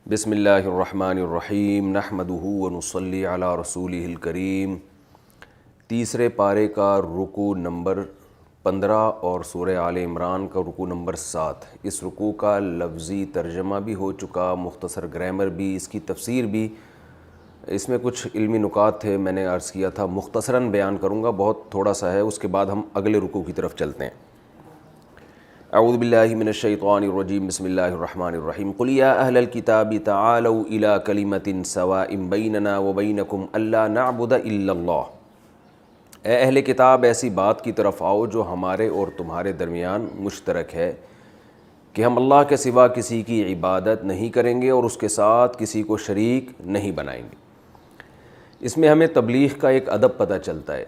بسم اللہ الرحمن الرحیم نحمدہ ونصلی علی رسولہ الکریم۔ تیسرے پارے کا رکوع نمبر 15 اور سورہ آل عمران کا رکوع نمبر 7۔ اس رکوع کا لفظی ترجمہ بھی ہو چکا، مختصر گرامر بھی، اس کی تفسیر بھی۔ اس میں کچھ علمی نکات تھے، میں نے عرض کیا تھا مختصراً بیان کروں گا، بہت تھوڑا سا ہے، اس کے بعد ہم اگلے رکوع کی طرف چلتے ہیں۔ اعوذ باللہ من الشیطان الرجیم، بسم اللہ الرحمن الرحیم۔ قل یا اہل الکتاب تعالوا الی کلمۃ سواء بیننا وبینکم الا نعبد الا اللہ۔ اے اہل کتاب، ایسی بات کی طرف آؤ جو ہمارے اور تمہارے درمیان مشترک ہے کہ ہم اللہ کے سوا کسی کی عبادت نہیں کریں گے اور اس کے ساتھ کسی کو شریک نہیں بنائیں گے۔ اس میں ہمیں تبلیغ کا ایک ادب پتہ چلتا ہے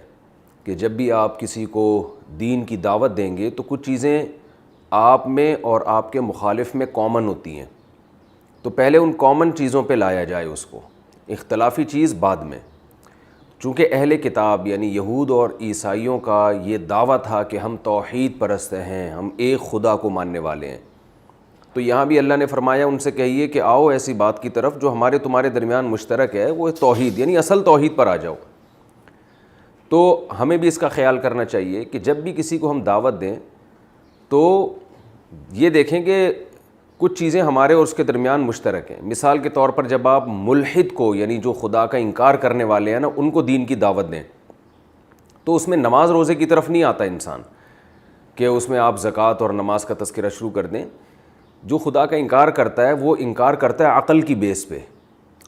کہ جب بھی آپ کسی کو دین کی دعوت دیں گے تو کچھ چیزیں آپ میں اور آپ کے مخالف میں کامن ہوتی ہیں، تو پہلے ان کامن چیزوں پہ لایا جائے اس کو، اختلافی چیز بعد میں۔ چونکہ اہل کتاب یعنی یہود اور عیسائیوں کا یہ دعویٰ تھا کہ ہم توحید پرست ہیں، ہم ایک خدا کو ماننے والے ہیں، تو یہاں بھی اللہ نے فرمایا ان سے کہیے کہ آؤ ایسی بات کی طرف جو ہمارے تمہارے درمیان مشترک ہے، وہ توحید یعنی اصل توحید پر آ جاؤ۔ تو ہمیں بھی اس کا خیال کرنا چاہیے کہ جب بھی کسی کو ہم دعوت دیں تو یہ دیکھیں کہ کچھ چیزیں ہمارے اور اس کے درمیان مشترک ہیں۔ مثال کے طور پر جب آپ ملحد کو یعنی جو خدا کا انکار کرنے والے ہیں نا، ان کو دین کی دعوت دیں تو اس میں نماز روزے کی طرف نہیں آتا انسان کہ اس میں آپ زکوٰۃ اور نماز کا تذکرہ شروع کر دیں۔ جو خدا کا انکار کرتا ہے وہ انکار کرتا ہے عقل کی بیس پہ،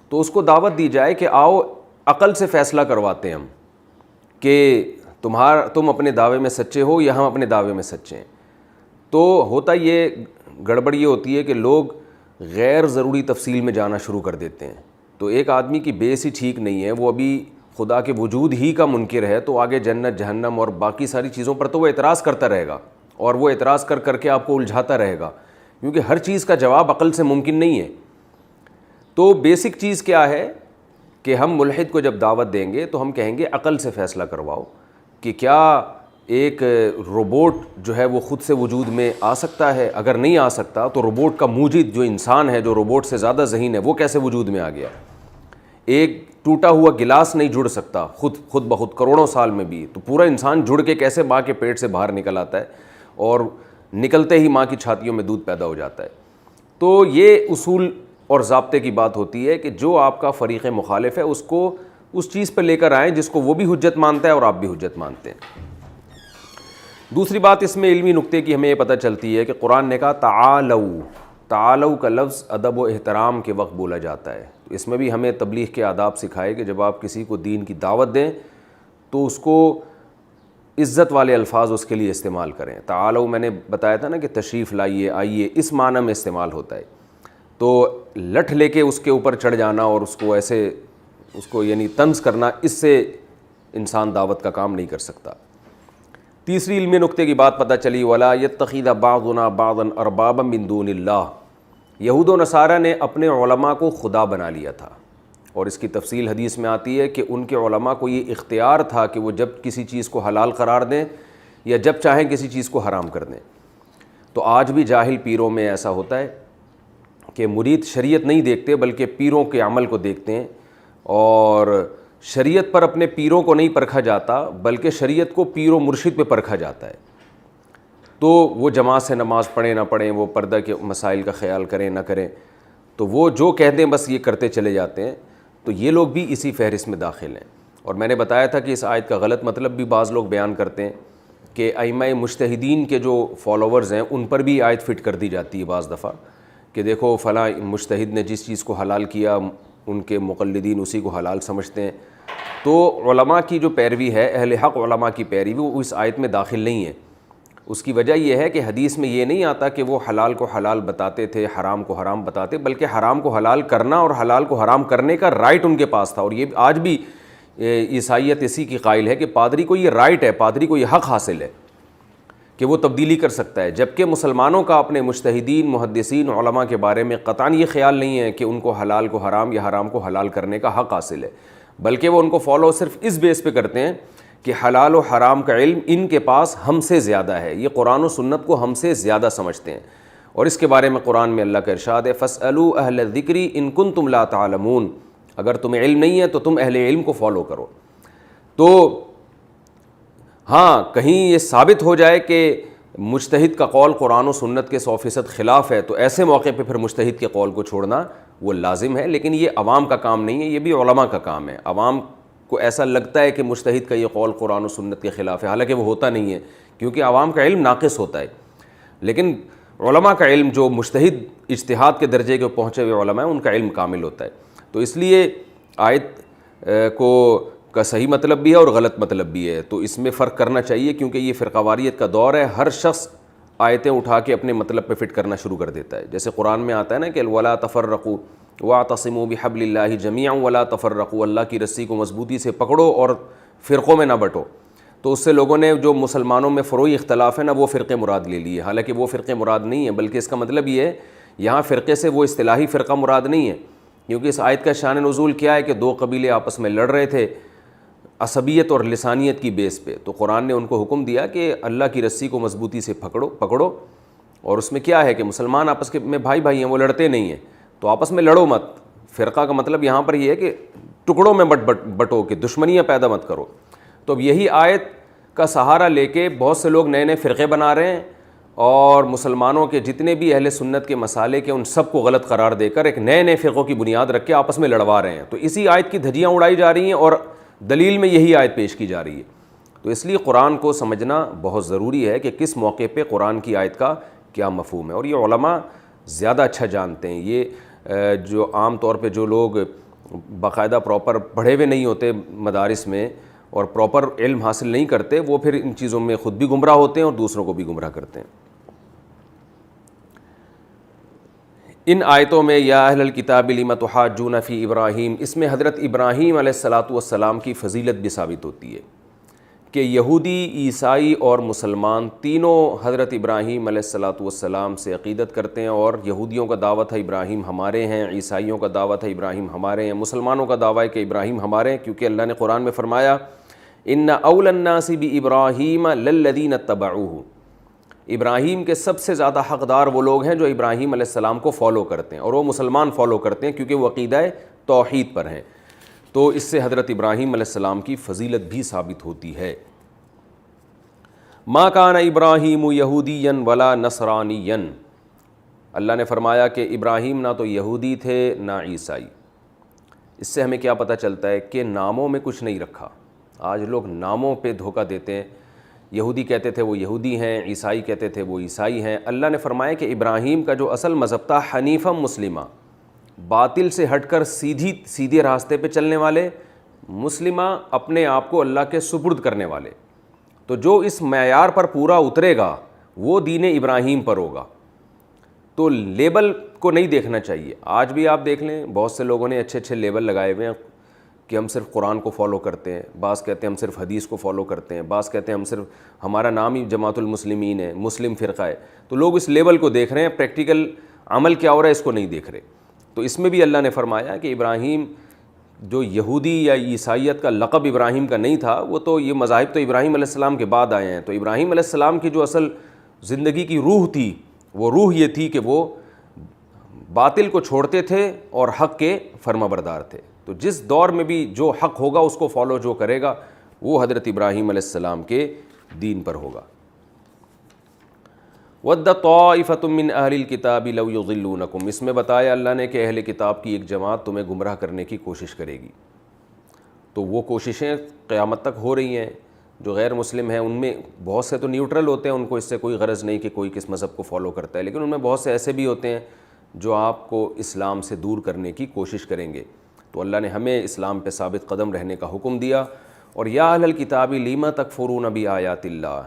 تو اس کو دعوت دی جائے کہ آؤ عقل سے فیصلہ کرواتے ہیں ہم کہ تم اپنے دعوے میں سچے ہو یا ہم اپنے دعوے میں سچے ہیں۔ تو ہوتا یہ گڑبڑ یہ ہوتی ہے کہ لوگ غیر ضروری تفصیل میں جانا شروع کر دیتے ہیں، تو ایک آدمی کی بیس ہی ٹھیک نہیں ہے، وہ ابھی خدا کے وجود ہی کا منکر ہے، تو آگے جنت جہنم اور باقی ساری چیزوں پر تو وہ اعتراض کرتا رہے گا، اور وہ اعتراض کر کر کے آپ کو الجھاتا رہے گا، کیونکہ ہر چیز کا جواب عقل سے ممکن نہیں ہے۔ تو بیسک چیز کیا ہے کہ ہم ملحد کو جب دعوت دیں گے تو ہم کہیں گے عقل سے فیصلہ کرواؤ کہ کیا ایک روبوٹ جو ہے وہ خود سے وجود میں آ سکتا ہے؟ اگر نہیں آ سکتا تو روبوٹ کا موجد جو انسان ہے، جو روبوٹ سے زیادہ ذہین ہے، وہ کیسے وجود میں آ گیا؟ ایک ٹوٹا ہوا گلاس نہیں جڑ سکتا خود بخود کروڑوں سال میں بھی، تو پورا انسان جڑ کے کیسے ماں کے پیٹ سے باہر نکل آتا ہے اور نکلتے ہی ماں کی چھاتیوں میں دودھ پیدا ہو جاتا ہے؟ تو یہ اصول اور ضابطے کی بات ہوتی ہے کہ جو آپ کا فریق مخالف ہے اس کو اس چیز پہ لے کر آئیں جس کو وہ بھی حجت مانتا ہے اور آپ بھی حجت مانتے ہیں۔ دوسری بات اس میں علمی نقطے کی ہمیں یہ پتہ چلتی ہے کہ قرآن نے کہا تعالو کا لفظ ادب و احترام کے وقت بولا جاتا ہے، تو اس میں بھی ہمیں تبلیغ کے آداب سکھائے کہ جب آپ کسی کو دین کی دعوت دیں تو اس کو عزت والے الفاظ اس کے لیے استعمال کریں۔ تعالو میں نے بتایا تھا نا کہ تشریف لائیے، آئیے، اس معنی میں استعمال ہوتا ہے، تو لٹھ لے کے اس کے اوپر چڑھ جانا اور اس کو ایسے اس کو یعنی طنز کرنا، اس سے انسان دعوت کا کام نہیں کر سکتا۔ تیسری علمی نقطے کی بات پتہ چلی، وَلَا يَتَّخِذَ بَعْضُنَا بَعْضًا أَرْبَابًا مِّن دُونِ اللَّهِ۔ یہود و نصارہ نے اپنے علماء کو خدا بنا لیا تھا، اور اس کی تفصیل حدیث میں آتی ہے کہ ان کے علماء کو یہ اختیار تھا کہ وہ جب کسی چیز کو حلال قرار دیں یا جب چاہیں کسی چیز کو حرام کر دیں۔ تو آج بھی جاہل پیروں میں ایسا ہوتا ہے کہ مرید شریعت نہیں دیکھتے بلکہ پیروں کے عمل کو دیکھتے ہیں، اور شریعت پر اپنے پیروں کو نہیں پرکھا جاتا بلکہ شریعت کو پیر و مرشد پہ پرکھا جاتا ہے۔ تو وہ جماعت سے نماز پڑھیں نہ پڑھیں، وہ پردہ کے مسائل کا خیال کریں نہ کریں، تو وہ جو کہہ دیں بس یہ کرتے چلے جاتے ہیں، تو یہ لوگ بھی اسی فہرست میں داخل ہیں۔ اور میں نے بتایا تھا کہ اس آیت کا غلط مطلب بھی بعض لوگ بیان کرتے ہیں کہ ائمہ مجتہدین کے جو فالوورز ہیں ان پر بھی آیت فٹ کر دی جاتی ہے بعض دفعہ کہ دیکھو فلاں مجتہد نے جس چیز کو حلال کیا ان کے مقلدین اسی کو حلال سمجھتے ہیں۔ تو علماء کی جو پیروی ہے، اہل حق علماء کی پیروی، وہ اس آیت میں داخل نہیں ہے۔ اس کی وجہ یہ ہے کہ حدیث میں یہ نہیں آتا کہ وہ حلال کو حلال بتاتے تھے، حرام کو حرام بتاتے، بلکہ حرام کو حلال کرنا اور حلال کو حرام کرنے کا رائٹ ان کے پاس تھا۔ اور یہ آج بھی عیسائیت اسی کی قائل ہے کہ پادری کو یہ رائٹ ہے، پادری کو یہ حق حاصل ہے کہ وہ تبدیلی کر سکتا ہے، جبکہ مسلمانوں کا اپنے مجتہدین محدثین علماء کے بارے میں قطعاً یہ خیال نہیں ہے کہ ان کو حلال کو حرام یا حرام کو حلال کرنے کا حق حاصل ہے، بلکہ وہ ان کو فالو صرف اس بیس پہ کرتے ہیں کہ حلال و حرام کا علم ان کے پاس ہم سے زیادہ ہے، یہ قرآن و سنت کو ہم سے زیادہ سمجھتے ہیں، اور اس کے بارے میں قرآن میں اللہ کا ارشاد ہے فاسألوا اہل الذکر ان کنتم لا تعلمون، اگر تمہیں علم نہیں ہے تو تم اہل علم کو فالو کرو۔ تو ہاں کہیں یہ ثابت ہو جائے کہ مجتہد کا قول قرآن و سنت کے 100% خلاف ہے تو ایسے موقع پہ پھر مجتہد کے قول کو چھوڑنا وہ لازم ہے، لیکن یہ عوام کا کام نہیں ہے، یہ بھی علماء کا کام ہے۔ عوام کو ایسا لگتا ہے کہ مجتہد کا یہ قول قرآن و سنت کے خلاف ہے، حالانکہ وہ ہوتا نہیں ہے، کیونکہ عوام کا علم ناقص ہوتا ہے، لیکن علماء کا علم جو مجتہد اجتہاد کے درجے کے پہنچے ہوئے علماء ہیں ان کا علم کامل ہوتا ہے۔ تو اس لیے آیت کا صحیح مطلب بھی ہے اور غلط مطلب بھی ہے، تو اس میں فرق کرنا چاہیے، کیونکہ یہ فرقہ واریت کا دور ہے، ہر شخص آیتیں اٹھا کے اپنے مطلب پہ فٹ کرنا شروع کر دیتا ہے۔ جیسے قرآن میں آتا ہے نا کہ وَلَا تَفَرَّقُوا وَاعْتَصِمُوا بِحَبْلِ اللَّهِ جَمِيعًا وَلَا تَفَرَّقُوا، اللہ کی رسی کو مضبوطی سے پکڑو اور فرقوں میں نہ بٹو۔ تو اس سے لوگوں نے جو مسلمانوں میں فروعی اختلاف ہے نا وہ فرقے مراد لے لیے، حالانکہ وہ فرقے مراد نہیں ہے، بلکہ اس کا مطلب یہ ہے یہاں فرقے سے وہ اصطلاحی فرقہ مراد نہیں ہے، کیونکہ اس آیت کا شان نزول کیا ہے کہ دو قبیلے آپس میں لڑ رہے تھے عصبیت اور لسانیت کی بیس پہ، تو قرآن نے ان کو حکم دیا کہ اللہ کی رسی کو مضبوطی سے پکڑو، اور اس میں کیا ہے کہ مسلمان آپس میں بھائی ہیں، وہ لڑتے نہیں ہیں، تو آپس میں لڑو مت۔ فرقہ کا مطلب یہاں پر یہ ہے کہ ٹکڑوں میں بٹو، کہ دشمنیاں پیدا مت کرو۔ تو اب یہی آیت کا سہارا لے کے بہت سے لوگ نئے فرقے بنا رہے ہیں، اور مسلمانوں کے جتنے بھی اہل سنت کے مسالے کے ان سب کو غلط قرار دے کر ایک نئے فرقوں کی بنیاد رکھ کے آپس میں لڑوا رہے ہیں۔ تو اسی آیت کی دھجیاں اڑائی جا رہی ہیں اور دلیل میں یہی آیت پیش کی جا رہی ہے۔ تو اس لیے قرآن کو سمجھنا بہت ضروری ہے کہ کس موقع پہ قرآن کی آیت کا کیا مفہوم ہے، اور یہ علماء زیادہ اچھا جانتے ہیں۔ یہ جو عام طور پہ جو لوگ باقاعدہ پراپر پڑھے ہوئے نہیں ہوتے مدارس میں اور پراپر علم حاصل نہیں کرتے، وہ پھر ان چیزوں میں خود بھی گمراہ ہوتے ہیں اور دوسروں کو بھی گمراہ کرتے ہیں۔ ان آیتوں میں یا اہل الکتاب لم تحاجون فی ابراہیم، اس میں حضرت ابراہیم علیہ السلام کی فضیلت بھی ثابت ہوتی ہے کہ یہودی، عیسائی اور مسلمان تینوں حضرت ابراہیم علیہ السلام سے عقیدت کرتے ہیں، اور یہودیوں کا دعوت ہے ابراہیم ہمارے ہیں، عیسائیوں کا دعوت ہے ابراہیم ہمارے ہیں، مسلمانوں کا دعویٰ ہے کہ ابراہیم ہمارے ہیں، کیونکہ اللہ نے قرآن میں فرمایا ان اول الناس بابراہیم للذین اتبعوہ، ابراہیم کے سب سے زیادہ حقدار وہ لوگ ہیں جو ابراہیم علیہ السلام کو فالو کرتے ہیں، اور وہ مسلمان فالو کرتے ہیں کیونکہ وہ عقیدہ توحید پر ہیں۔ تو اس سے حضرت ابراہیم علیہ السلام کی فضیلت بھی ثابت ہوتی ہے۔ ما کان ابراہیم یہودیا ولا نصرانیا، اللہ نے فرمایا کہ ابراہیم نہ تو یہودی تھے نہ عیسائی۔ اس سے ہمیں کیا پتہ چلتا ہے کہ ناموں میں کچھ نہیں رکھا۔ آج لوگ ناموں پہ دھوکہ دیتے ہیں، یہودی کہتے تھے وہ یہودی ہیں، عیسائی کہتے تھے وہ عیسائی ہیں۔ اللہ نے فرمایا کہ ابراہیم کا جو اصل مذہب تھا حنیفا مسلمہ، باطل سے ہٹ کر سیدھے راستے پہ چلنے والے، مسلمہ اپنے آپ کو اللہ کے سپرد کرنے والے۔ تو جو اس معیار پر پورا اترے گا وہ دین ابراہیم پر ہوگا۔ تو لیبل کو نہیں دیکھنا چاہیے۔ آج بھی آپ دیکھ لیں بہت سے لوگوں نے اچھے لیبل لگائے ہوئے ہیں کہ ہم صرف قرآن کو فالو کرتے ہیں، بعض کہتے ہیں ہم صرف حدیث کو فالو کرتے ہیں، بعض کہتے ہیں ہم صرف، ہمارا نام ہی جماعت المسلمین ہے، مسلم فرقہ ہے۔ تو لوگ اس لیبل کو دیکھ رہے ہیں، پریکٹیکل عمل کیا ہو رہا ہے اس کو نہیں دیکھ رہے۔ تو اس میں بھی اللہ نے فرمایا کہ ابراہیم جو یہودی یا عیسائیت کا لقب ابراہیم کا نہیں تھا، وہ تو یہ مذاہب تو ابراہیم علیہ السلام کے بعد آئے ہیں۔ تو ابراہیم علیہ السلام کی جو اصل زندگی کی روح تھی، وہ روح یہ تھی کہ وہ باطل کو چھوڑتے تھے اور حق کے فرما بردار تھے۔ تو جس دور میں بھی جو حق ہوگا اس کو فالو جو کرے گا وہ حضرت ابراہیم علیہ السلام کے دین پر ہوگا۔ وَدَّ طَائِفَةٌ مِّنْ أَهْلِ الْكِتَابِ لَوْ يُضِلُّونَكُمْ، اس میں بتایا اللہ نے کہ اہل کتاب کی ایک جماعت تمہیں گمراہ کرنے کی کوشش کرے گی۔ تو وہ کوششیں قیامت تک ہو رہی ہیں۔ جو غیر مسلم ہیں ان میں بہت سے تو نیوٹرل ہوتے ہیں، ان کو اس سے کوئی غرض نہیں کہ کوئی کس مذہب کو فالو کرتا ہے، لیکن ان میں بہت سے ایسے بھی ہوتے ہیں جو آپ کو اسلام سے دور کرنے کی کوشش کریں گے۔ تو اللہ نے ہمیں اسلام پہ ثابت قدم رہنے کا حکم دیا۔ اور یا اہل الکتاب لم تکفرون بآیات اللہ،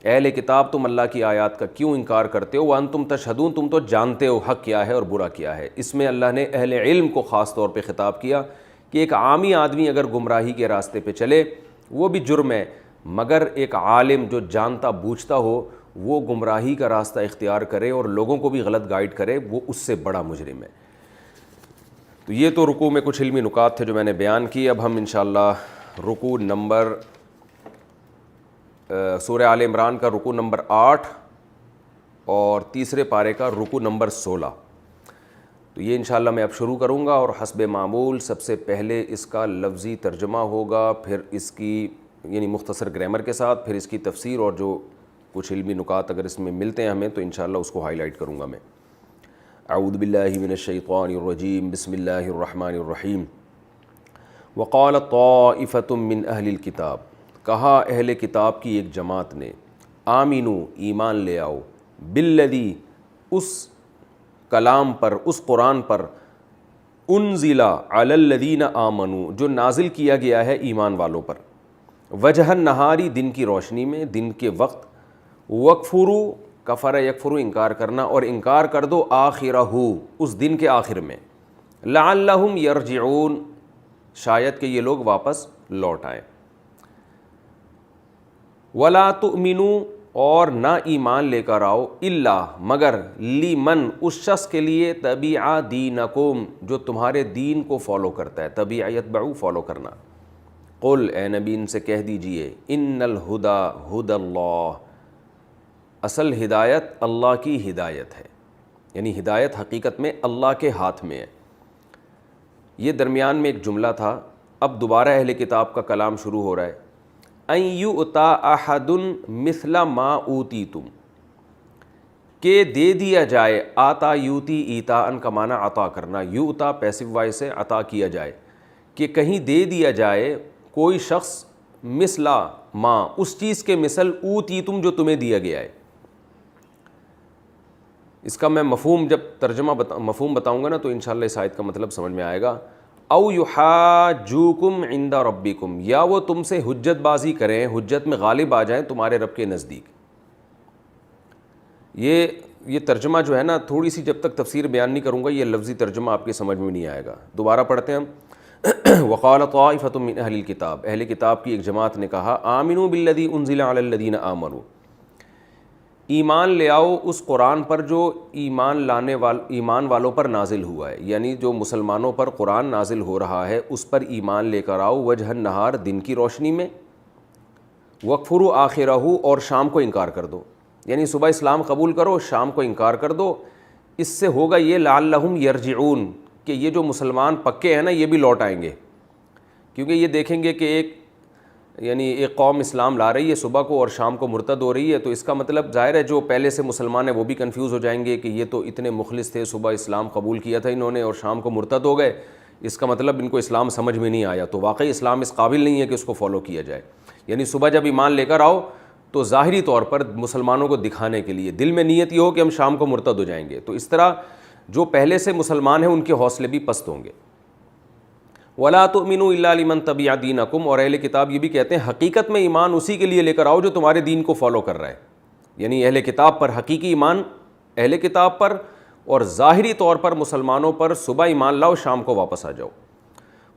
اہل کتاب تم اللہ کی آیات کا کیوں انکار کرتے ہو، وانتم تشہدون، تم تو جانتے ہو حق کیا ہے اور برا کیا ہے۔ اس میں اللہ نے اہل علم کو خاص طور پہ خطاب کیا کہ ایک عامی آدمی اگر گمراہی کے راستے پہ چلے وہ بھی جرم ہے، مگر ایک عالم جو جانتا بوجھتا ہو وہ گمراہی کا راستہ اختیار کرے اور لوگوں کو بھی غلط گائیڈ کرے، وہ اس سے بڑا مجرم ہے۔ تو یہ تو رکوع میں کچھ علمی نکات تھے جو میں نے بیان کی۔ اب ہم انشاءاللہ رکوع نمبر سورہ آل عمران کا رکوع نمبر 8 اور تیسرے پارے کا رکوع نمبر 16۔ تو یہ انشاءاللہ میں اب شروع کروں گا، اور حسب معمول سب سے پہلے اس کا لفظی ترجمہ ہوگا، پھر اس کی یعنی مختصر گرامر کے ساتھ، پھر اس کی تفسیر اور جو کچھ علمی نکات اگر اس میں ملتے ہیں ہمیں تو انشاءاللہ اس کو ہائی لائٹ کروں گا میں۔ اعوذ باللہ من الشیطان الرجیم، بسم اللہ الرحمن الرحیم۔ وقال طائفۃ من اہل الکتاب، کہا اہل کتاب کی ایک جماعت نے، آمنو ایمان لے آؤ، بالذی اس کلام پر، اس قرآن پر، انزل علی الذین آمنوا جو نازل کیا گیا ہے ایمان والوں پر، وجہ النہاری دن کی روشنی میں، دن کے وقت، وکفروا کفر یکفر انکار کرنا، اور انکار کر دو آخرہ اس دن کے آخر میں، لعلہم یرجعون شاید کہ یہ لوگ واپس لوٹ آئیں، ولا تؤمنوا اور نہ ایمان لے کر آؤ، الا مگر لمن اس شخص کے لیے تبع دینکم جو تمہارے دین کو فالو کرتا ہے، تبع یتبعو فالو کرنا۔ قل اے نبی ان سے کہہ دیجئے، ان الہدی ہدی اللہ، اصل ہدایت اللہ کی ہدایت ہے، یعنی ہدایت حقیقت میں اللہ کے ہاتھ میں ہے۔ یہ درمیان میں ایک جملہ تھا، اب دوبارہ اہل کتاب کا کلام شروع ہو رہا ہے۔ ان یؤتی احد مثل ما اوتیتم، کہ دے دیا جائے، آتا یوتی ایتاء کا معنی عطا کرنا، یؤتا پیسو وائس سے عطا کیا جائے، کہ کہیں دے دیا جائے کوئی شخص مثل ما اس چیز کے مثل اوتیتم جو تمہیں دیا گیا ہے۔ اس کا میں مفہوم جب مفہوم بتاؤں گا نا تو انشاءاللہ اس آیت کا مطلب سمجھ میں آئے گا۔ او یحاجوکم عند ربکم، یا وہ تم سے حجت بازی کریں، حجت میں غالب آ جائیں تمہارے رب کے نزدیک۔ یہ ترجمہ جو ہے نا، تھوڑی سی جب تک تفسیر بیان نہیں کروں گا یہ لفظی ترجمہ آپ کے سمجھ میں نہیں آئے گا۔ دوبارہ پڑھتے ہیں ہم۔ وقال طائفۃ من اہل الکتاب، اہل کتاب کی ایک جماعت نے کہا، آمنوا بالذی انزل علی الذین آمنوا، ایمان لے آؤ اس قرآن پر جو ایمان والوں پر نازل ہوا ہے، یعنی جو مسلمانوں پر قرآن نازل ہو رہا ہے اس پر ایمان لے کر آؤ، وجہ النہار دن کی روشنی میں، وکفروا آخرہ اور شام کو انکار کر دو، یعنی صبح اسلام قبول کرو شام کو انکار کر دو۔ اس سے ہوگا یہ لعلہم یرجعون، کہ یہ جو مسلمان پکے ہیں نا یہ بھی لوٹ آئیں گے، کیونکہ یہ دیکھیں گے کہ ایک قوم اسلام لا رہی ہے صبح کو اور شام کو مرتد ہو رہی ہے، تو اس کا مطلب ظاہر ہے جو پہلے سے مسلمان ہیں وہ بھی کنفیوز ہو جائیں گے کہ یہ تو اتنے مخلص تھے، صبح اسلام قبول کیا تھا انہوں نے اور شام کو مرتد ہو گئے، اس کا مطلب ان کو اسلام سمجھ میں نہیں آیا، تو واقعی اسلام اس قابل نہیں ہے کہ اس کو فالو کیا جائے۔ یعنی صبح جب ایمان لے کر آؤ تو ظاہری طور پر مسلمانوں کو دکھانے کے لیے، دل میں نیت یہ ہو کہ ہم شام کو مرتد ہو جائیں گے، تو اس طرح جو پہلے سے مسلمان ہیں ان کے حوصلے بھی پست ہوں گے۔ وَلَا تُؤْمِنُوا إِلَّا لِمَنْ تَبِعَ دِينَكُمْ، اور اہل کتاب یہ بھی کہتے ہیں حقیقت میں ایمان اسی کے لیے لے کر آؤ جو تمہارے دین کو فالو کر رہا ہے، یعنی اہل کتاب پر حقیقی ایمان اہل کتاب پر، اور ظاہری طور پر مسلمانوں پر صبح ایمان لاؤ شام کو واپس آ جاؤ۔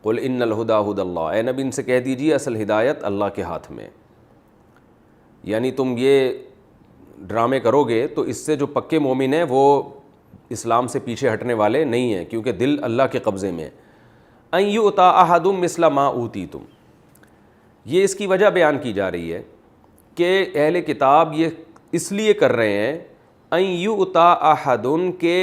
قُلْ إِنَّ الْهُدَى هُدَى اللَّهِ، اے نبی ان سے کہہ دیجیے اصل ہدایت اللہ کے ہاتھ میں، یعنی تم یہ ڈرامے کرو گے تو اس سے جو پکے مومن ہیں وہ اسلام سے پیچھے ہٹنے والے نہیں ہیں، کیونکہ دل اللہ کے قبضے میں ہے۔ ان یؤتی احد مثل ما اوتیتم، یہ اس کی وجہ بیان کی جا رہی ہے کہ اہل کتاب یہ اس لیے کر رہے ہیں، ان یؤتی احد کہ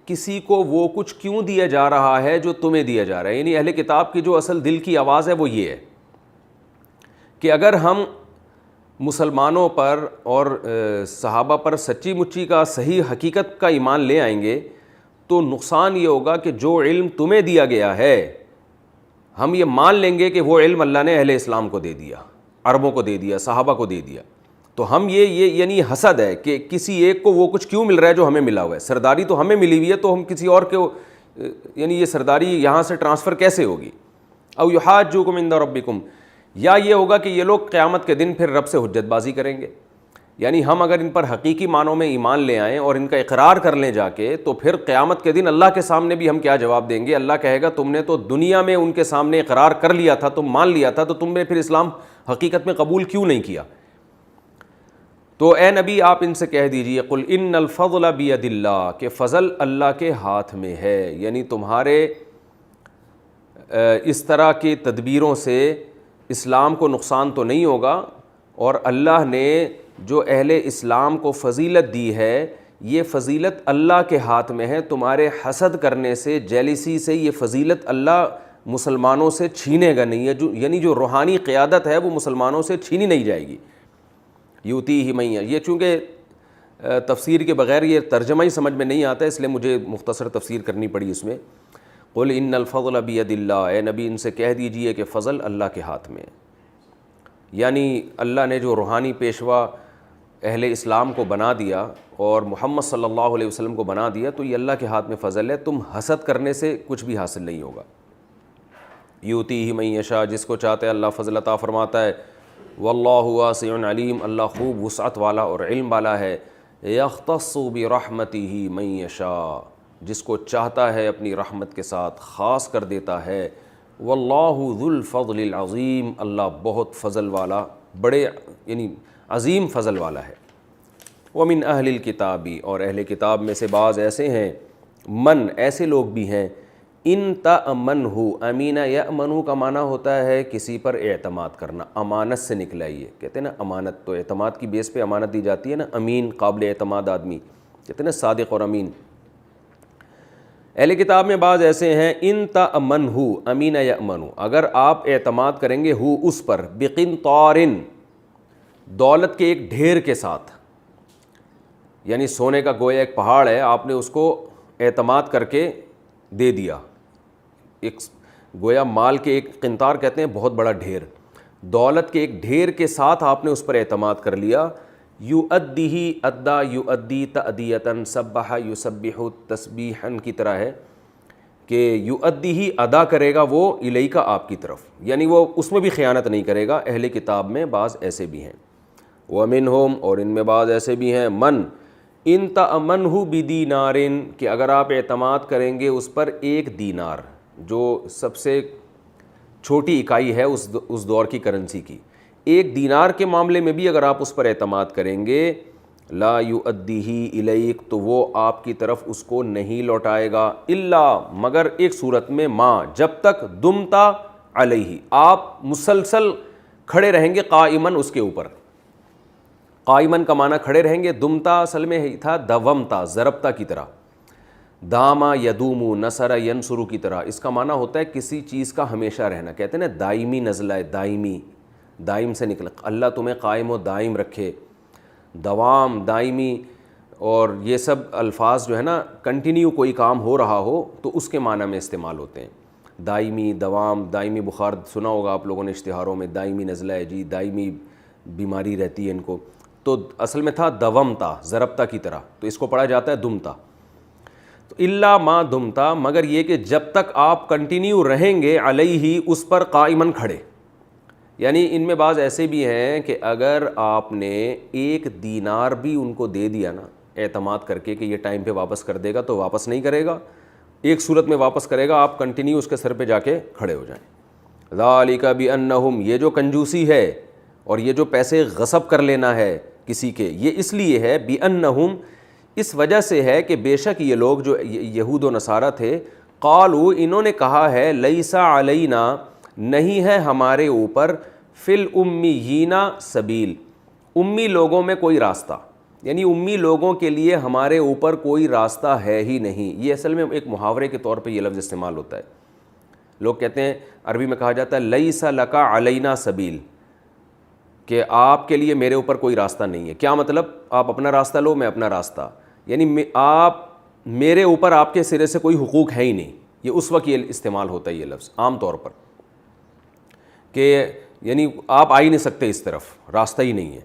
کسی کو وہ کچھ کیوں دیا جا رہا ہے جو تمہیں دیا جا رہا ہے، یعنی اہل کتاب کی جو اصل دل کی آواز ہے وہ یہ ہے کہ اگر ہم مسلمانوں پر اور صحابہ پر سچی مچی کا صحیح حقیقت کا ایمان لے آئیں گے تو نقصان یہ ہوگا کہ جو علم تمہیں دیا گیا ہے ہم یہ مان لیں گے کہ وہ علم اللہ نے اہل اسلام کو دے دیا، عربوں کو دے دیا، صحابہ کو دے دیا، تو ہم یہ یعنی حسد ہے کہ کسی ایک کو وہ کچھ کیوں مل رہا ہے جو ہمیں ملا ہوا ہے، سرداری تو ہمیں ملی ہوئی ہے تو ہم کسی اور کو یعنی یہ سرداری یہاں سے ٹرانسفر کیسے ہوگی۔ او یحاجوکم عند ربکم، یا یہ ہوگا کہ یہ لوگ قیامت کے دن پھر رب سے حجت بازی کریں گے، یعنی ہم اگر ان پر حقیقی معنوں میں ایمان لے آئیں اور ان کا اقرار کر لیں جا کے، تو پھر قیامت کے دن اللہ کے سامنے بھی ہم کیا جواب دیں گے؟ اللہ کہے گا تم نے تو دنیا میں ان کے سامنے اقرار کر لیا تھا، تم مان لیا تھا، تو تم نے پھر اسلام حقیقت میں قبول کیوں نہیں کیا؟ تو اے نبی آپ ان سے کہہ دیجئے قل ان الفضل بید اللہ، کہ فضل اللہ کے ہاتھ میں ہے، یعنی تمہارے اس طرح کی تدبیروں سے اسلام کو نقصان تو نہیں ہوگا، اور اللہ نے جو اہل اسلام کو فضیلت دی ہے یہ فضیلت اللہ کے ہاتھ میں ہے، تمہارے حسد کرنے سے، جیلیسی سے یہ فضیلت اللہ مسلمانوں سے چھینے گا نہیں ہے، یعنی جو روحانی قیادت ہے وہ مسلمانوں سے چھینی نہیں جائے گی. یوتی ہی میاں، یہ چونکہ تفسیر کے بغیر یہ ترجمہ ہی سمجھ میں نہیں آتا، اس لیے مجھے مختصر تفسیر کرنی پڑی اس میں. قل ان الفضل بید اللہ، اے نبی ان سے کہہ دیجئے کہ فضل اللہ کے ہاتھ میں ہے. یعنی اللہ نے جو روحانی پیشوا اہل اسلام کو بنا دیا اور محمد صلی اللہ علیہ وسلم کو بنا دیا، تو یہ اللہ کے ہاتھ میں فضل ہے، تم حسد کرنے سے کچھ بھی حاصل نہیں ہوگا. یوتی ہی من یشاء، جس کو چاہتا ہے اللہ فضل عطا فرماتا ہے. واللہ واسع علیم، اللہ خوب وسعت والا اور علم والا ہے. یختص برحمتہ من یشاء، جس کو چاہتا ہے اپنی رحمت کے ساتھ خاص کر دیتا ہے. واللہ ذو الفضل العظیم، اللہ بہت فضل والا، بڑے یعنی عظیم فضل والا ہے. ومن اہل الکتاب، اور اہل کتاب میں سے بعض ایسے ہیں، من ایسے لوگ بھی ہیں، ان تأمنہ، امینہ یأمنہ کا معنی ہوتا ہے کسی پر اعتماد کرنا، امانت سے نکلا. یہ کہتے ہیں نا امانت، تو اعتماد کی بیس پہ امانت دی جاتی ہے نا، امین قابل اعتماد آدمی، کہتے ہیں نا صادق اور امین. اہل کتاب میں بعض ایسے ہیں، ان تأمنہ امینہ یأمنہ، اگر آپ اعتماد کریں گے ہو اس پر، بقنطار، دولت کے ایک ڈھیر کے ساتھ، یعنی سونے کا گویا ایک پہاڑ ہے، آپ نے اس کو اعتماد کر کے دے دیا. ایک گویا مال کے ایک قنطار کہتے ہیں بہت بڑا ڈھیر، دولت کے ایک ڈھیر کے ساتھ آپ نے اس پر اعتماد کر لیا. یؤدیہ ادا یؤدی تأدیۃ، سبح یسبح تسبیحا کی طرح ہے کہ یؤدیہ ادا کرے گا وہ الیک آپ کی طرف، یعنی وہ اس میں بھی خیانت نہیں کرے گا. اہل کتاب میں بعض ایسے بھی ہیں. ومنہم، اور ان میں بعض ایسے بھی ہیں، من ان تأمنہ بدینار، کہ اگر آپ اعتماد کریں گے اس پر ایک دینار، جو سب سے چھوٹی اکائی ہے اس دور کی کرنسی کی، ایک دینار کے معاملے میں بھی اگر آپ اس پر اعتماد کریں گے، لا یؤدیہ الیک، تو وہ آپ کی طرف اس کو نہیں لوٹائے گا، الا مگر ایک صورت میں، ما جب تک دمتا علیہ، آپ مسلسل کھڑے رہیں گے، قائمن اس کے اوپر. قائمن کا معنی کھڑے رہیں گے، دمتا اصل میں تھا دومتا، ضربتا کی طرح، داما یدوم، نصر ینصر کی طرح. اس کا معنی ہوتا ہے کسی چیز کا ہمیشہ رہنا، کہتے ہیں نا دائمی نزلہ ہے، دائمی، دائم سے نکلا، اللہ تمہیں قائم و دائم رکھے، دوام، دائمی. اور یہ سب الفاظ جو ہے نا کنٹینیو کوئی کام ہو رہا ہو تو اس کے معنی میں استعمال ہوتے ہیں. دائمی، دوام، دائمی بخار سنا ہوگا آپ لوگوں نے اشتہاروں میں، دائمی نزلہ ہے جی، دائمی بیماری رہتی ہے ان کو، تو اصل میں تھا دومتا، ضربتا کی طرح، تو اس کو پڑھا جاتا ہے دمتا. تو الا ما دمتا، مگر یہ کہ جب تک آپ کنٹینیو رہیں گے، علیہ اس پر، قائمن کھڑے. یعنی ان میں بعض ایسے بھی ہیں کہ اگر آپ نے ایک دینار بھی ان کو دے دیا نا اعتماد کر کے کہ یہ ٹائم پہ واپس کر دے گا، تو واپس نہیں کرے گا، ایک صورت میں واپس کرے گا، آپ کنٹینیو اس کے سر پہ جا کے کھڑے ہو جائیں. ذالک بانہم، یہ جو کنجوسی ہے اور یہ جو پیسے غصب کر لینا ہے کسی کے، یہ اس لیے ہے، بانہم، اس وجہ سے ہے کہ بے شک یہ لوگ جو یہود و نصارہ تھے، قالوا، انہوں نے کہا ہے، لیس علینا، نہیں ہے ہمارے اوپر، فی الامیین سبیل، امی لوگوں میں کوئی راستہ، یعنی امی لوگوں کے لیے ہمارے اوپر کوئی راستہ ہے ہی نہیں. یہ اصل میں ایک محاورے کے طور پہ یہ لفظ استعمال ہوتا ہے. لوگ کہتے ہیں، عربی میں کہا جاتا ہے لیس لک علینا سبیل، کہ آپ کے لیے میرے اوپر کوئی راستہ نہیں ہے. کیا مطلب؟ آپ اپنا راستہ لو، میں اپنا راستہ، یعنی آپ میرے اوپر آپ کے سرے سے کوئی حقوق ہے ہی نہیں. یہ اس وقت یہ استعمال ہوتا ہے یہ لفظ عام طور پر، کہ یعنی آپ آ ہی نہیں سکتے اس طرف، راستہ ہی نہیں ہے.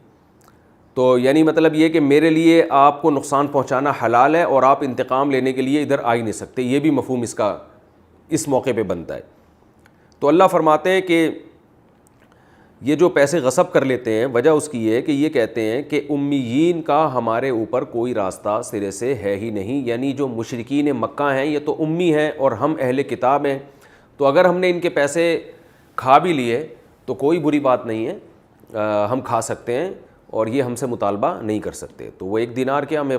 تو یعنی مطلب یہ کہ میرے لیے آپ کو نقصان پہنچانا حلال ہے اور آپ انتقام لینے کے لیے ادھر آ ہی نہیں سکتے. یہ بھی مفہوم اس کا اس موقع پہ بنتا ہے. تو اللہ فرماتے ہیں کہ یہ جو پیسے غصب کر لیتے ہیں، وجہ اس کی یہ کہ یہ کہتے ہیں کہ امیین کا ہمارے اوپر کوئی راستہ سرے سے ہے ہی نہیں. یعنی جو مشرکین مکہ ہیں یہ تو امی ہیں اور ہم اہل کتاب ہیں، تو اگر ہم نے ان کے پیسے کھا بھی لیے تو کوئی بری بات نہیں ہے، ہم کھا سکتے ہیں اور یہ ہم سے مطالبہ نہیں کر سکتے. تو وہ ایک دینار کے ہمیں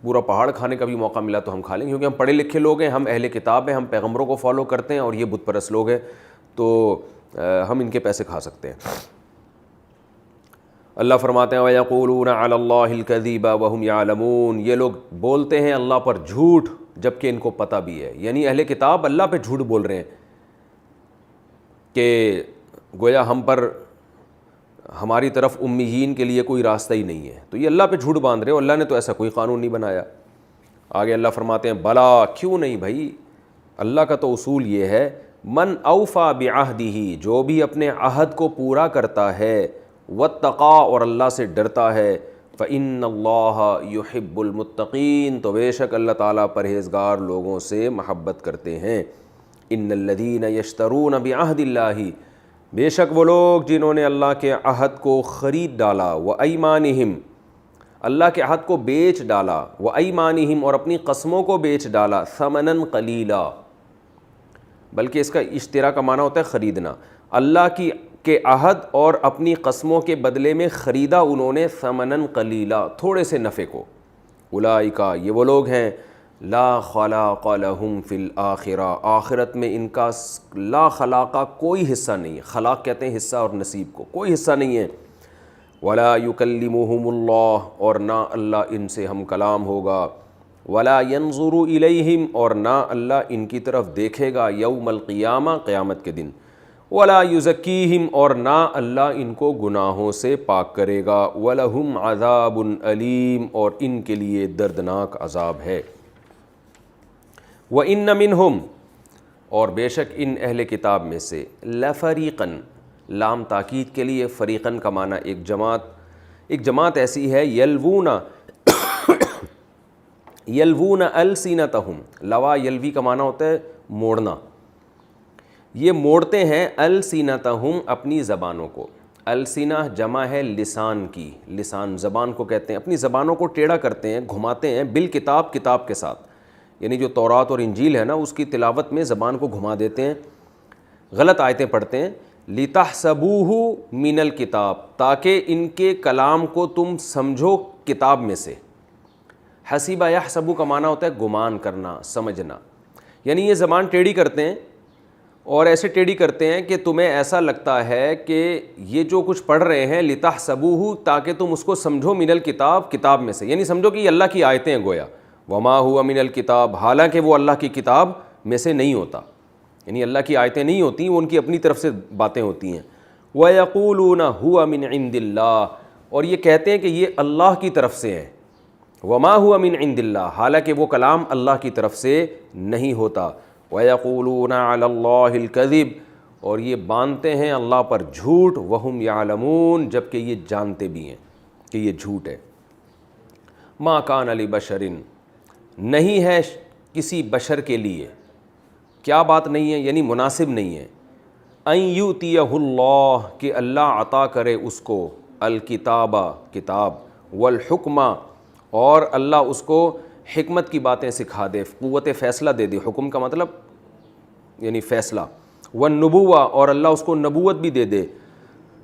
پورا پہاڑ کھانے کا بھی موقع ملا تو ہم کھا لیں گے، کیونکہ ہم پڑھے لکھے لوگ ہیں، ہم اہل کتاب ہیں، ہم پیغمبروں کو فالو کرتے ہیں، اور یہ بت پرست لوگ ہیں، تو ہم ان کے پیسے کھا سکتے ہیں. اللہ فرماتے ہیں وَيَقُولُونَ عَلَى اللَّهِ الْكَذِبَ وَهُمْ يَعْلَمُونَ، یہ لوگ بولتے ہیں اللہ پر جھوٹ جبکہ ان کو پتہ بھی ہے. یعنی اہل کتاب اللہ پہ جھوٹ بول رہے ہیں کہ گویا ہم پر ہماری طرف امیین کے لیے کوئی راستہ ہی نہیں ہے. تو یہ اللہ پہ جھوٹ باندھ رہے ہو، اللہ نے تو ایسا کوئی قانون نہیں بنایا. آگے اللہ فرماتے ہیں بلا، کیوں نہیں بھائی، اللہ کا تو اصول یہ ہے من اوفا بعہدہ، جو بھی اپنے عہد کو پورا کرتا ہے، واتقا، اور اللہ سے ڈرتا ہے، فإن اللہ یحب المتقین، تو بے شک اللہ تعالیٰ پرہیزگار لوگوں سے محبت کرتے ہیں. ان الذین یشترون بعہد اللہ، بے شک وہ لوگ جنہوں نے اللہ کے عہد کو خرید ڈالا، وایمانہم، اللہ کے عہد کو بیچ ڈالا، وایمانہم، اور اپنی قسموں کو بیچ ڈالا، ثمنا قلیلا، بلکہ اس کا اشترا کا معنی ہوتا ہے خریدنا. اللہ کے عہد اور اپنی قسموں کے بدلے میں خریدا انہوں نے ثمنا قلیلا، تھوڑے سے نفع کو. اولئک، یہ وہ لوگ ہیں، لا خلاق لہم فی الآخرہ، آخرت میں ان کا لا خلاقہ کوئی حصہ نہیں ہے. خلاق کہتے ہیں حصہ اور نصیب کو، کوئی حصہ نہیں ہے. ولا یکلمہم اللہ، اور نہ اللہ ان سے ہم کلام ہوگا. ولا ینظر الیہم، اور نہ اللہ ان کی طرف دیکھے گا یوم القیامہ، قیامت کے دن. ولا یزکیہم، اور نہ اللہ ان کو گناہوں سے پاک کرے گا. ولہم عذاب علیم، اور ان کے لیے دردناک عذاب ہے. وَإِنَّ مِنْهُمْ، اور بے شک ان اہل کتاب میں سے، لَفَرِيقًا، لام تاکید کے لیے، فریقاً کا معنی ایک جماعت ایسی ہے، یلوون السنتہم، لوا یلوی کا معنی ہوتا ہے موڑنا، یہ موڑتے ہیں السنتہم، اپنی زبانوں کو. السنہ جمع ہے لسان کی، لسان زبان کو کہتے ہیں، اپنی زبانوں کو ٹیڑھا کرتے ہیں، گھماتے ہیں، بالکتاب، کتاب کے ساتھ، یعنی جو تورات اور انجیل ہے نا اس کی تلاوت میں زبان کو گھما دیتے ہیں، غلط آیتیں پڑھتے ہیں. لِتَحْسَبُوهُ مِنَ الْكِتاب، تاکہ ان کے کلام کو تم سمجھو کتاب میں سے. حسیبہ یحسبو کا معنی ہوتا ہے گمان کرنا، سمجھنا. یعنی یہ زبان ٹیڑھی کرتے ہیں اور ایسے ٹیڑھی کرتے ہیں کہ تمہیں ایسا لگتا ہے کہ یہ جو کچھ پڑھ رہے ہیں لِتَحْسَبُوهُ، تاکہ تم اس کو سمجھو من الکتاب، کتاب میں سے، یعنی سمجھو کہ یہ اللہ کی آیتیں ہیں گویا. وما ہوا من الکتاب، حالانکہ وہ اللہ کی کتاب میں سے نہیں ہوتا، یعنی اللہ کی آیتیں نہیں ہوتی، وہ ان کی اپنی طرف سے باتیں ہوتی ہیں. وَيَقُولُونَ هُوَ مِنْ عِنْدِ اللَّهِ، اور یہ کہتے ہیں کہ یہ اللہ کی طرف سے ہیں. وما ہوا من عند اللہ، حالانکہ وہ کلام اللہ کی طرف سے نہیں ہوتا. وَيَقُولُونَ عَلَى اللَّهِ الْكَذِبَ، اور یہ باندھتے ہیں اللہ پر جھوٹ. وَهُمْ يَعْلَمُونَ، جبکہ یہ جانتے بھی ہیں کہ یہ جھوٹ ہے. مَا كَانَ لِبَشَرٍ، نہیں ہے کسی بشر کے لیے، کیا بات نہیں ہے، یعنی مناسب نہیں ہے، ان یؤتیہ اللہ، کہ اللہ عطا کرے اس کو، الکتابہ، کتاب، والحکمہ، اور اللہ اس کو حکمت کی باتیں سکھا دے، قوت فیصلہ دے دے. حکم کا مطلب یعنی فیصلہ. والنبوہ، اور اللہ اس کو نبوت بھی دے دے.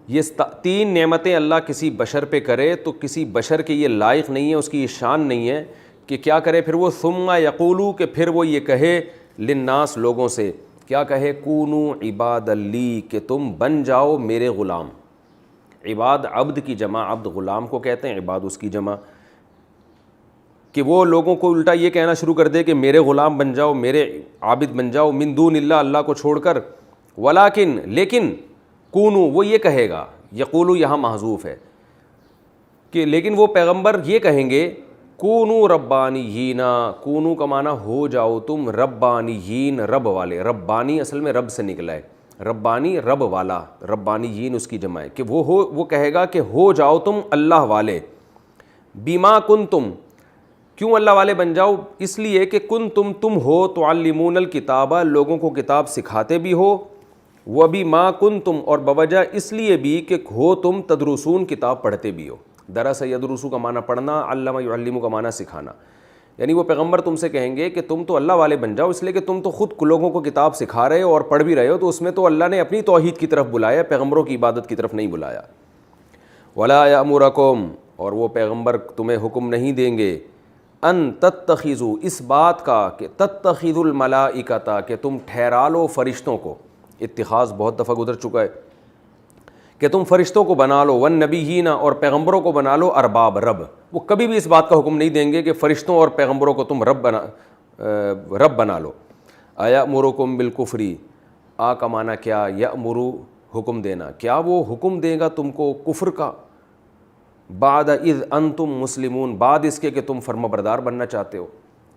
یہ تین نعمتیں اللہ کسی بشر پہ کرے تو کسی بشر کے یہ لائق نہیں ہے، اس کی یہ شان نہیں ہے کہ کیا کرے پھر وہ، ثم یقولو، کہ پھر وہ یہ کہے، للناس، لوگوں سے، کیا کہے، کونو عباد لی، کہ تم بن جاؤ میرے غلام. عباد عبد کی جمع، عبد غلام کو کہتے ہیں، عباد اس کی جمع. کہ وہ لوگوں کو الٹا یہ کہنا شروع کر دے کہ میرے غلام بن جاؤ، میرے عابد بن جاؤ، من دون اللہ، اللہ کو چھوڑ کر. ولیکن، لیکن، کونو، وہ یہ کہے گا، یقولو یہاں محذوف ہے کہ لیکن وہ پیغمبر یہ کہیں گے، کونو ربانیین، کونو کا معنی ہو جاؤ تم ربانیین، رب والے. ربانی اصل میں رب سے نکلا ہے، ربانی رب والا، ربانیین اس کی جمع ہے. کہ وہ کہے گا کہ ہو جاؤ تم اللہ والے. بیما کنتم، کیوں اللہ والے بن جاؤ؟ اس لیے کہ تم ہو تعلمون الکتابہ، لوگوں کو کتاب سکھاتے بھی ہو. وبما کنتم، اور بوجہ اس لیے بھی کہ ہو تم تدرسون، کتاب پڑھتے بھی ہو. درس یدرسو کا معنی پڑھنا، علم یعلم کا معنی سکھانا. یعنی وہ پیغمبر تم سے کہیں گے کہ تم تو اللہ والے بن جاؤ، اس لیے کہ تم تو خود لوگوں کو کتاب سکھا رہے ہو اور پڑھ بھی رہے ہو، تو اس میں تو اللہ نے اپنی توحید کی طرف بلایا، پیغمبروں کی عبادت کی طرف نہیں بلایا. ولا یأمرکم، اور وہ پیغمبر تمہیں حکم نہیں دیں گے، ان تتخذوا، اس بات کا کہ تتخذوا الملائکۃ، کہ تم ٹھہرا لو فرشتوں کو. اتخاذ بہت دفعہ گزر چکا ہے کہ تم فرشتوں کو بنا لو، والنبیین اور پیغمبروں کو بنا لو ارباب رب. وہ کبھی بھی اس بات کا حکم نہیں دیں گے کہ فرشتوں اور پیغمبروں کو تم رب بنا لو. ایامرکم بالکفر، آ کا معنی کیا، یامرو حکم دینا، کیا وہ حکم دے گا تم کو کفر کا، بعد اذ انتم مسلمون، بعد اس کے کہ تم فرمانبردار بننا چاہتے ہو.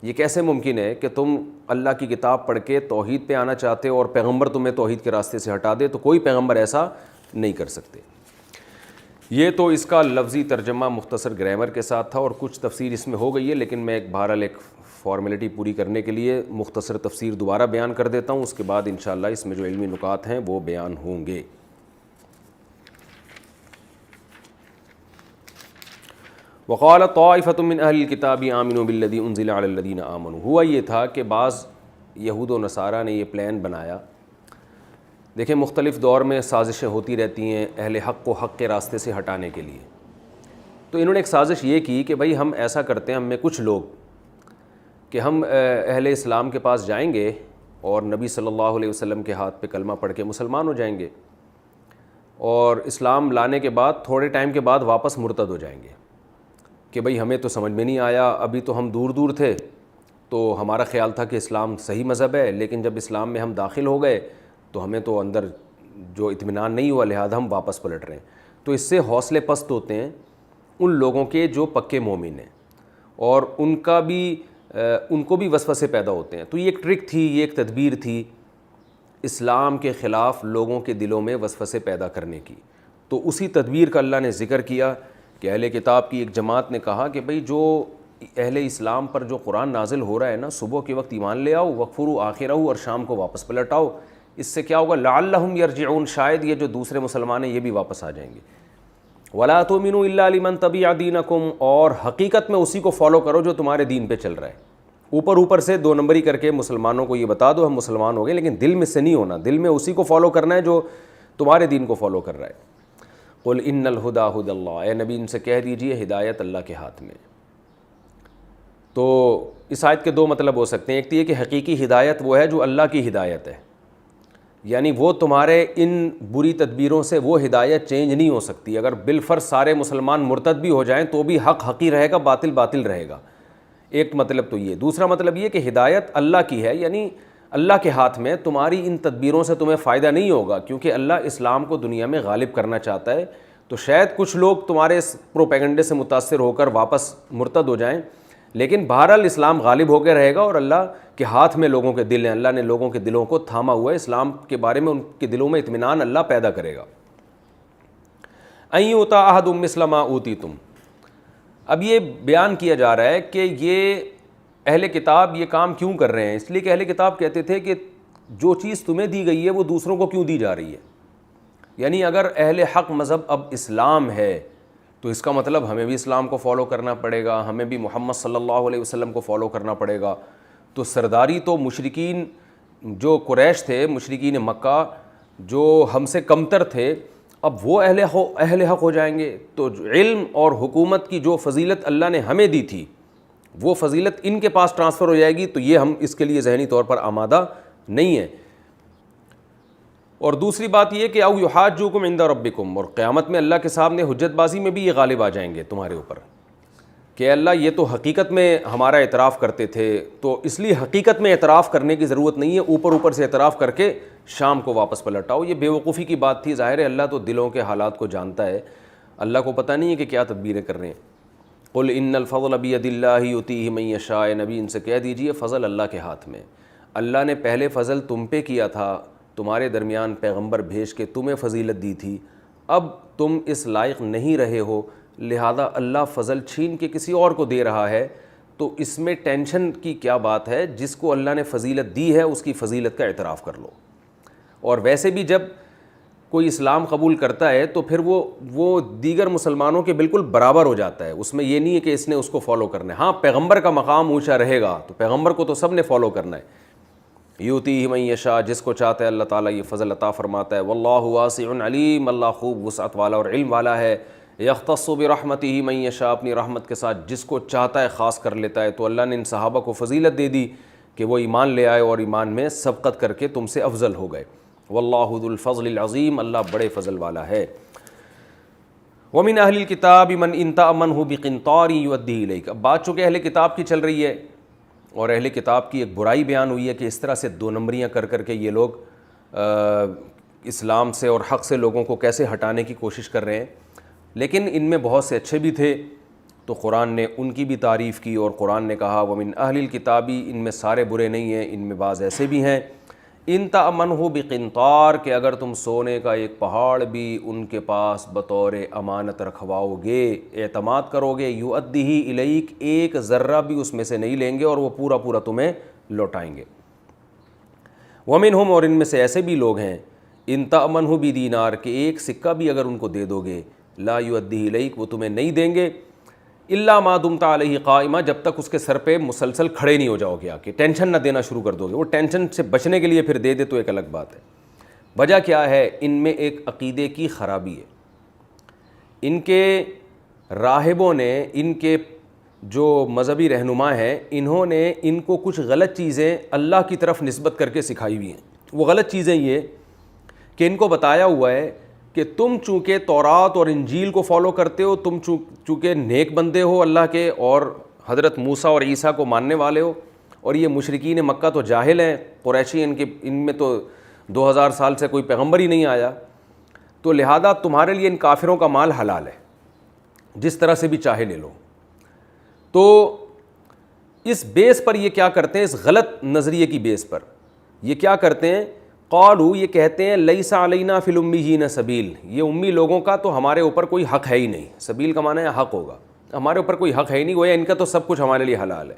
یہ کیسے ممکن ہے کہ تم اللہ کی کتاب پڑھ کے توحید پہ آنا چاہتے ہو اور پیغمبر تمہیں توحید کے راستے سے ہٹا دے؟ تو کوئی پیغمبر ایسا نہیں کر سکتے. یہ تو اس کا لفظی ترجمہ مختصر گرامر کے ساتھ تھا، اور کچھ تفسیر اس میں ہو گئی ہے، لیکن میں بہرحال ایک فارمیلٹی پوری کرنے کے لیے مختصر تفسیر دوبارہ بیان کر دیتا ہوں. اس کے بعد انشاءاللہ اس میں جو علمی نکات ہیں وہ بیان ہوں گے. وقال طائفة من اہل الکتاب آمنوا بالذی انزل علی الذین آمنوا. ہوا یہ تھا کہ بعض یہود و نصارہ نے یہ پلان بنایا. دیکھیں مختلف دور میں سازشیں ہوتی رہتی ہیں اہل حق کو حق کے راستے سے ہٹانے کے لیے. تو انہوں نے ایک سازش یہ کی کہ بھائی ہم ایسا کرتے ہیں، ہم میں کچھ لوگ، کہ ہم اہل اسلام کے پاس جائیں گے اور نبی صلی اللہ علیہ وسلم کے ہاتھ پہ کلمہ پڑھ کے مسلمان ہو جائیں گے، اور اسلام لانے کے بعد تھوڑے ٹائم کے بعد واپس مرتد ہو جائیں گے کہ بھئی ہمیں تو سمجھ میں نہیں آیا، ابھی تو ہم دور دور تھے تو ہمارا خیال تھا کہ اسلام صحیح مذہب ہے، لیکن جب اسلام میں ہم داخل ہو گئے تو ہمیں تو اندر جو اطمینان نہیں ہوا، لہذا ہم واپس پلٹ رہے ہیں. تو اس سے حوصلے پست ہوتے ہیں ان لوگوں کے جو پکے مومن ہیں، اور ان کو بھی وسوسے پیدا ہوتے ہیں. تو یہ ایک ٹرک تھی، یہ ایک تدبیر تھی اسلام کے خلاف لوگوں کے دلوں میں وسوسے پیدا کرنے کی. تو اسی تدبیر کا اللہ نے ذکر کیا کہ اہل کتاب کی ایک جماعت نے کہا کہ بھئی جو اہل اسلام پر جو قرآن نازل ہو رہا ہے نا، صبح کے وقت ایمان لے آؤ، وَاکْفُرُوا آخِرَہُ، اور شام کو واپس پلٹ آؤ. اس سے کیا ہوگا؟ لَعَلَّهُمْ يَرْجِعُونَ، شاید یہ جو دوسرے مسلمان ہیں یہ بھی واپس آ جائیں گے. وَلَا تُؤْمِنُوا إِلَّا لِمَنْ تَبِعَ دِينَكُمْ، اور حقیقت میں اسی کو فالو کرو جو تمہارے دین پہ چل رہا ہے. اوپر سے دو نمبری کر کے مسلمانوں کو یہ بتا دو ہم مسلمان ہو گئے، لیکن دل میں سے نہیں ہونا، دل میں اسی کو فالو کرنا ہے جو تمہارے دین کو فالو کر رہا ہے. قُلْ إِنَّ الْهُدَىٰ هُدَى اللَّهِ، اے نبی ان سے کہہ دیجئے ہدایت اللہ کے ہاتھ میں. تو اس آیت کے دو مطلب ہو سکتے ہیں. ایک تو یہ کہ حقیقی ہدایت وہ ہے جو اللہ کی ہدایت ہے، یعنی وہ تمہارے ان بری تدبیروں سے وہ ہدایت چینج نہیں ہو سکتی. اگر بالفرض سارے مسلمان مرتد بھی ہو جائیں تو بھی حق حق ہی رہے گا، باطل باطل رہے گا. ایک مطلب تو یہ. دوسرا مطلب یہ کہ ہدایت اللہ کی ہے، یعنی اللہ کے ہاتھ میں، تمہاری ان تدبیروں سے تمہیں فائدہ نہیں ہوگا، کیونکہ اللہ اسلام کو دنیا میں غالب کرنا چاہتا ہے. تو شاید کچھ لوگ تمہارے اس پروپیگنڈے سے متاثر ہو کر واپس مرتد ہو جائیں، لیکن بہرحال اسلام غالب ہو کے رہے گا، اور اللہ کے ہاتھ میں لوگوں کے دل ہیں. اللہ نے لوگوں کے دلوں کو تھاما ہوا ہے، اسلام کے بارے میں ان کے دلوں میں اطمینان اللہ پیدا کرے گا. أَن يُؤْتَىٰ أَحَدٌ مِّثْلَ مَا أُوتِیتُمْ. اب یہ بیان کیا جا رہا ہے کہ یہ اہل کتاب یہ کام کیوں کر رہے ہیں. اس لیے کہ اہل کتاب کہتے تھے کہ جو چیز تمہیں دی گئی ہے وہ دوسروں کو کیوں دی جا رہی ہے. یعنی اگر اہل حق مذہب اب اسلام ہے تو اس کا مطلب ہمیں بھی اسلام کو فالو کرنا پڑے گا، ہمیں بھی محمد صلی اللہ علیہ وسلم کو فالو کرنا پڑے گا. تو سرداری تو مشرکین جو قریش تھے، مشرکین مکہ جو ہم سے کمتر تھے، اب وہ اہل حق ہو جائیں گے. تو علم اور حکومت کی جو فضیلت اللہ نے ہمیں دی تھی وہ فضیلت ان کے پاس ٹرانسفر ہو جائے گی. تو یہ ہم اس کے لیے ذہنی طور پر آمادہ نہیں ہیں. اور دوسری بات یہ کہ او یحاجوکم عند ربکم، اور قیامت میں اللہ کے سامنے حجت بازی میں بھی یہ غالب آ جائیں گے تمہارے اوپر کہ اللہ یہ تو حقیقت میں ہمارا اعتراف کرتے تھے. تو اس لیے حقیقت میں اعتراف کرنے کی ضرورت نہیں ہے، اوپر سے اعتراف کر کے شام کو واپس پلٹ آؤ. یہ بے وقوفی کی بات تھی. ظاہر ہے اللہ تو دلوں کے حالات کو جانتا ہے، اللہ کو پتہ نہیں ہے کہ کیا تدبیریں کر رہے ہیں. قل ان الفضل بید اللہ یؤتیہ من یشاء، نبی ان سے کہہ دیجئے فضل اللہ کے ہاتھ میں. اللہ نے پہلے فضل تم پہ کیا تھا، تمہارے درمیان پیغمبر بھیج کے تمہیں فضیلت دی تھی. اب تم اس لائق نہیں رہے ہو، لہذا اللہ فضل چھین کے کسی اور کو دے رہا ہے. تو اس میں ٹینشن کی کیا بات ہے؟ جس کو اللہ نے فضیلت دی ہے اس کی فضیلت کا اعتراف کر لو. اور ویسے بھی جب کوئی اسلام قبول کرتا ہے تو پھر وہ دیگر مسلمانوں کے بالکل برابر ہو جاتا ہے. اس میں یہ نہیں ہے کہ اس نے اس کو فالو کرنا ہے. ہاں پیغمبر کا مقام اونچا رہے گا تو پیغمبر کو تو سب نے فالو کرنا ہے. یؤتیہ من یشاء، جس کو چاہتا ہے اللہ تعالیٰ یہ فضل عطا فرماتا ہے. واللہ واسع علیم، اللہ خوب وسعت والا اور علم والا ہے. یختص برحمتہ من یشاء، اپنی رحمت کے ساتھ جس کو چاہتا ہے خاص کر لیتا ہے. تو اللہ نے ان صحابہ کو فضیلت دے دی کہ وہ ایمان لے آئے اور ایمان میں سبقت کر کے تم سے افضل ہو گئے. واللہ ذو الفضل العظیم، اللہ بڑے فضل والا ہے. ومن اہل الکتاب من ان تأمنہ بقنطار یؤدیہ الیک. اب بات چونکہ اہل کتاب کی چل رہی ہے اور اہل کتاب کی ایک برائی بیان ہوئی ہے کہ اس طرح سے دو نمبریاں کر کر کے یہ لوگ اسلام سے اور حق سے لوگوں کو کیسے ہٹانے کی کوشش کر رہے ہیں. لیکن ان میں بہت سے اچھے بھی تھے تو قرآن نے ان کی بھی تعریف کی اور قرآن نے کہا ومن اہل الکتابی، ان میں سارے برے نہیں ہیں، ان میں بعض ایسے بھی ہیں. ان تأمنہ بقنطار، کہ اگر تم سونے کا ایک پہاڑ بھی ان کے پاس بطور امانت رکھواؤ گے، اعتماد کرو گے، یؤدیہ الیک، ایک ذرہ بھی اس میں سے نہیں لیں گے اور وہ پورا پورا تمہیں لوٹائیں گے. ومنہم، اور ان میں سے ایسے بھی لوگ ہیں، ان تأمنہ بدینار، کہ ایک سکہ بھی اگر ان کو دے دو گے، لا یؤدیہ الیک، وہ تمہیں نہیں دیں گے، الا ما دمت علیہ قائمہ، جب تک اس کے سر پہ مسلسل کھڑے نہیں ہو جاؤ گے، کہ ٹینشن نہ دینا شروع کر دو گے. وہ ٹینشن سے بچنے کے لیے پھر دے دے تو ایک الگ بات ہے. وجہ کیا ہے؟ ان میں ایک عقیدے کی خرابی ہے. ان کے راہبوں نے، ان کے جو مذہبی رہنما ہیں، انہوں نے ان کو کچھ غلط چیزیں اللہ کی طرف نسبت کر کے سکھائی ہوئی ہیں. وہ غلط چیزیں یہ کہ ان کو بتایا ہوا ہے کہ تم چونکہ تورات اور انجیل کو فالو کرتے ہو، تم چونکہ نیک بندے ہو اللہ کے اور حضرت موسیٰ اور عیسیٰ کو ماننے والے ہو، اور یہ مشرکین مکہ تو جاہل ہیں، قریشی، ان میں تو 2000 سال سے کوئی پیغمبر ہی نہیں آیا، تو لہذا تمہارے لیے ان کافروں کا مال حلال ہے، جس طرح سے بھی چاہے لے لو. تو اس بیس پر یہ کیا کرتے ہیں، اس غلط نظریے کی بیس پر یہ کیا کرتے ہیں، قالوا، یہ کہتے ہیں لیس علینا فی الامیین سبیل، یہ امی لوگوں کا تو ہمارے اوپر کوئی حق ہے ہی نہیں. سبیل کا معنی ہے حق ہوگا، ہمارے اوپر کوئی حق ہے ہی نہیں، گویا ان کا تو سب کچھ ہمارے لیے حلال ہے.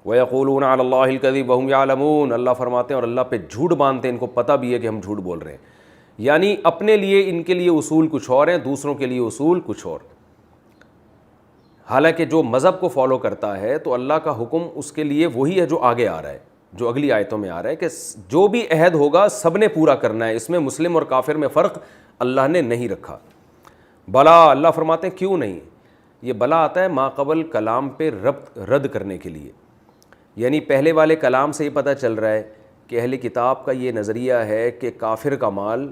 وَيَقُولُونَ عَلَى اللَّهِ الْكَذِبَ وَهُمْ يَعْلَمُونَ، اللہ فرماتے ہیں اور اللہ پہ جھوٹ باندھتے ہیں، ان کو پتہ بھی ہے کہ ہم جھوٹ بول رہے ہیں. یعنی اپنے لیے ان کے لیے اصول کچھ اور ہیں، دوسروں کے لیے اصول کچھ اور. حالانکہ جو مذہب کو فالو کرتا ہے تو اللہ کا حکم اس کے لیے وہی ہے جو آگے آ رہا ہے، جو اگلی آیتوں میں آ رہا ہے کہ جو بھی عہد ہوگا سب نے پورا کرنا ہے، اس میں مسلم اور کافر میں فرق اللہ نے نہیں رکھا. بلا، اللہ فرماتے ہیں کیوں نہیں. یہ بلا آتا ہے ما قبل کلام پہ رد کرنے کے لیے. یعنی پہلے والے کلام سے یہ پتہ چل رہا ہے کہ اہل کتاب کا یہ نظریہ ہے کہ کافر کا مال،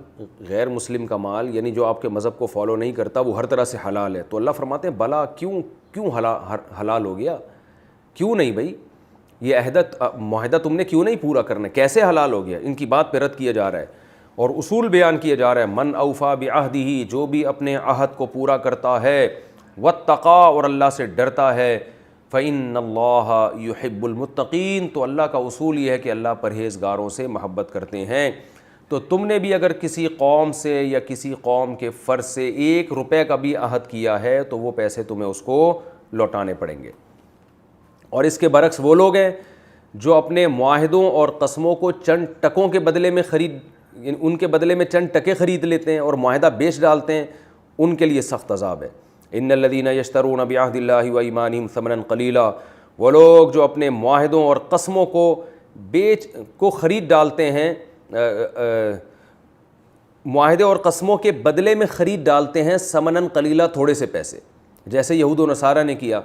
غیر مسلم کا مال، یعنی جو آپ کے مذہب کو فالو نہیں کرتا، وہ ہر طرح سے حلال ہے. تو اللہ فرماتے ہیں بلا، کیوں حلال ہو گیا؟ کیوں نہیں بھائی، یہ معاہدہ تم نے کیوں نہیں پورا کرنا؟ کیسے حلال ہو گیا؟ ان کی بات پہ رد کیا جا رہا ہے اور اصول بیان کیا جا رہا ہے. من اوفا بعہدہ، جو بھی اپنے عہد کو پورا کرتا ہے، واتقا، اور اللہ سے ڈرتا ہے، فإن اللہ یحب المتقین، تو اللہ کا اصول یہ ہے کہ اللہ پرہیزگاروں سے محبت کرتے ہیں. تو تم نے بھی اگر کسی قوم سے یا کسی قوم کے فرد سے 1 روپے کا بھی عہد کیا ہے تو وہ پیسے تمہیں اس کو لوٹانے پڑیں گے. اور اس کے برعکس وہ لوگ ہیں جو اپنے معاہدوں اور قسموں کو چند ٹکوں کے بدلے میں ان کے بدلے میں چند ٹکے خرید لیتے ہیں اور معاہدہ بیچ ڈالتے ہیں، ان کے لیے سخت عذاب ہے. ان الذین یشترون بعہد اللہ وایمانہم ثمنا قلیلا، وہ لوگ جو اپنے معاہدوں اور قسموں کو خرید ڈالتے ہیں، معاہدے اور قسموں کے بدلے میں خرید ڈالتے ہیں ثمنا قلیلا، تھوڑے سے پیسے، جیسے یہود و نصارہ نے کیا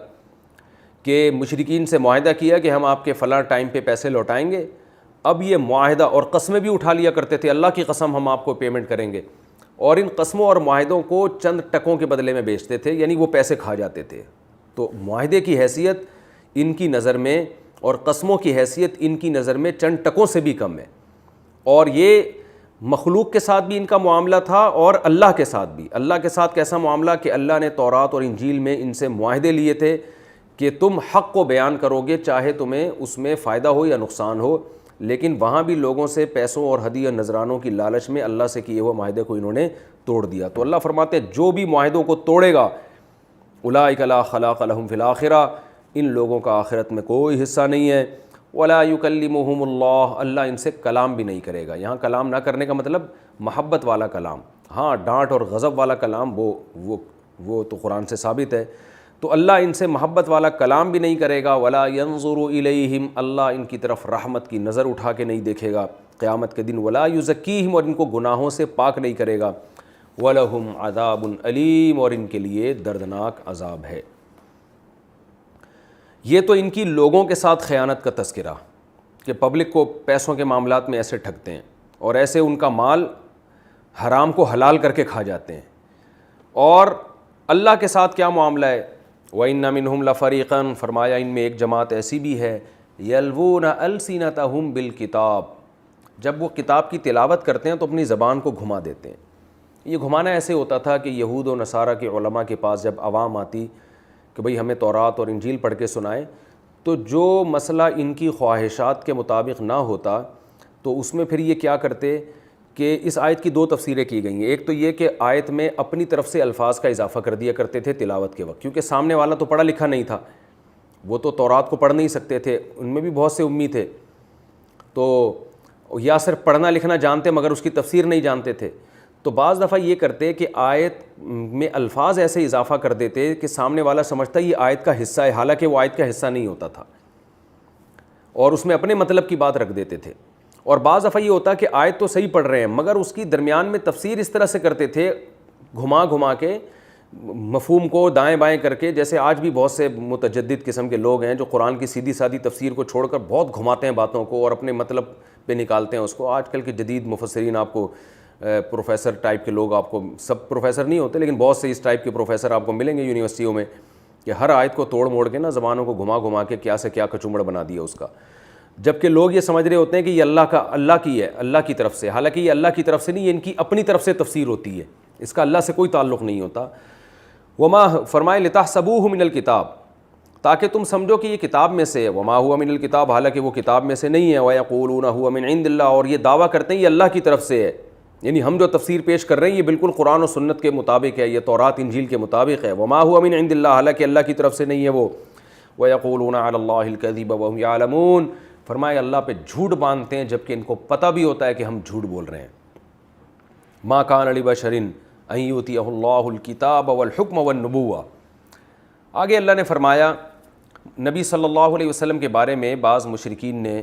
کہ مشرکین سے معاہدہ کیا کہ ہم آپ کے فلاں ٹائم پہ پیسے لوٹائیں گے. اب یہ معاہدہ اور قسمیں بھی اٹھا لیا کرتے تھے، اللہ کی قسم ہم آپ کو پیمنٹ کریں گے، اور ان قسموں اور معاہدوں کو چند ٹکوں کے بدلے میں بیچتے تھے، یعنی وہ پیسے کھا جاتے تھے. تو معاہدے کی حیثیت ان کی نظر میں اور قسموں کی حیثیت ان کی نظر میں چند ٹکوں سے بھی کم ہے. اور یہ مخلوق کے ساتھ بھی ان کا معاملہ تھا اور اللہ کے ساتھ بھی. اللہ کے ساتھ کیسا معاملہ کہ اللہ نے تورات اور انجیل میں ان سے معاہدے لیے تھے کہ تم حق کو بیان کرو گے چاہے تمہیں اس میں فائدہ ہو یا نقصان ہو، لیکن وہاں بھی لوگوں سے پیسوں اور ہدیہ نذرانوں کی لالچ میں اللہ سے کیے ہوئے معاہدے کو انہوں نے توڑ دیا. تو اللہ فرماتے ہیں جو بھی معاہدوں کو توڑے گا، اولئک لا خلاق لہم فی الآخرہ، ان لوگوں کا آخرت میں کوئی حصہ نہیں ہے. ولا یکلمہم اللہ، اللہ ان سے کلام بھی نہیں کرے گا. یہاں کلام نہ کرنے کا مطلب محبت والا کلام، ہاں ڈانٹ اور غضب والا کلام وہ تو قرآن سے ثابت ہے. تو اللہ ان سے محبت والا کلام بھی نہیں کرے گا. ولا ینظر الیہم، اللہ ان کی طرف رحمت کی نظر اٹھا کے نہیں دیکھے گا قیامت کے دن. ولا یزکیہم، اور ان کو گناہوں سے پاک نہیں کرے گا. ولہم عذاب علیم، اور ان کے لیے دردناک عذاب ہے. یہ تو ان کی لوگوں کے ساتھ خیانت کا تذکرہ کہ پبلک کو پیسوں کے معاملات میں ایسے ٹھگتے ہیں اور ایسے ان کا مال حرام کو حلال کر کے کھا جاتے ہیں. اور اللہ کے ساتھ کیا معاملہ ہے؟ وَإِنَّ مِنْهُمْ لَفَرِيقًا، فرمایا ان میں ایک جماعت ایسی بھی ہے يَلْوُونَ أَلْسِنَتَهُمْ بِالْكِتَابِ، جب وہ کتاب کی تلاوت کرتے ہیں تو اپنی زبان کو گھما دیتے ہیں۔ یہ گھمانا ایسے ہوتا تھا کہ یہود و نصارہ کے علماء کے پاس جب عوام آتی کہ بھئی ہمیں تورات اور انجیل پڑھ کے سنائیں، تو جو مسئلہ ان کی خواہشات کے مطابق نہ ہوتا تو اس میں پھر یہ کیا کرتے کہ اس آیت کی دو تفسیریں کی گئی ہیں۔ ایک تو یہ کہ آیت میں اپنی طرف سے الفاظ کا اضافہ کر دیا کرتے تھے تلاوت کے وقت، کیونکہ سامنے والا تو پڑھا لکھا نہیں تھا، وہ تو تورات کو پڑھ نہیں سکتے تھے، ان میں بھی بہت سے امی تھے، تو یا صرف پڑھنا لکھنا جانتے مگر اس کی تفسیر نہیں جانتے تھے، تو بعض دفعہ یہ کرتے کہ آیت میں الفاظ ایسے اضافہ کر دیتے کہ سامنے والا سمجھتا یہ آیت کا حصہ ہے، حالانکہ وہ آیت کا حصہ نہیں ہوتا تھا، اور اس میں اپنے مطلب کی بات رکھ دیتے تھے۔ اور بعض دفعہ یہ ہوتا کہ آیت تو صحیح پڑھ رہے ہیں مگر اس کی درمیان میں تفسیر اس طرح سے کرتے تھے گھما کے مفہوم کو دائیں بائیں کر کے، جیسے آج بھی بہت سے متجدد قسم کے لوگ ہیں جو قرآن کی سیدھی سادھی تفسیر کو چھوڑ کر بہت گھماتے ہیں باتوں کو اور اپنے مطلب پہ نکالتے ہیں اس کو۔ آج کل کے جدید مفسرین آپ کو پروفیسر ٹائپ کے لوگ، آپ کو سب پروفیسر نہیں ہوتے لیکن بہت سے اس ٹائپ کے پروفیسر آپ کو ملیں گے یونیورسٹیوں میں، کہ ہر آیت کو توڑ موڑ کے نا زبانوں کو گھما کے کیا سے کیا کچومڑ بنا دیا اس کا، جبکہ لوگ یہ سمجھ رہے ہوتے ہیں کہ یہ اللہ کی ہے، اللہ کی طرف سے، حالانکہ یہ اللہ کی طرف سے نہیں، یہ ان کی اپنی طرف سے تفسیر ہوتی ہے، اس کا اللہ سے کوئی تعلق نہیں ہوتا۔ وما فرمائے لتحسبوہ من الکتاب، تاکہ تم سمجھو کہ یہ کتاب میں سے ہے، وما ہوا من الکتاب، حالانکہ وہ کتاب میں سے نہیں ہے، ویقولون ہوا من عند اللہ، اور یہ دعویٰ کرتے ہیں یہ اللہ کی طرف سے ہے، یعنی ہم جو تفسیر پیش کر رہے ہیں یہ بالکل قرآن و سنت کے مطابق ہے، یہ تورات انجیل کے مطابق ہے، وما ہوا من عند اللہ، حالانکہ اللہ کی طرف سے نہیں ہے وہ، ویقولون علی اللہ الکذب وہم یعلمون، فرمائے اللہ پہ جھوٹ باندھتے ہیں جبکہ ان کو پتہ بھی ہوتا ہے کہ ہم جھوٹ بول رہے ہیں۔ ما کان لبشر ان یؤتیہ اللہ الکتاب والحکم والنبوہ، آگے اللہ نے فرمایا نبی صلی اللہ علیہ وسلم کے بارے میں بعض مشرکین نے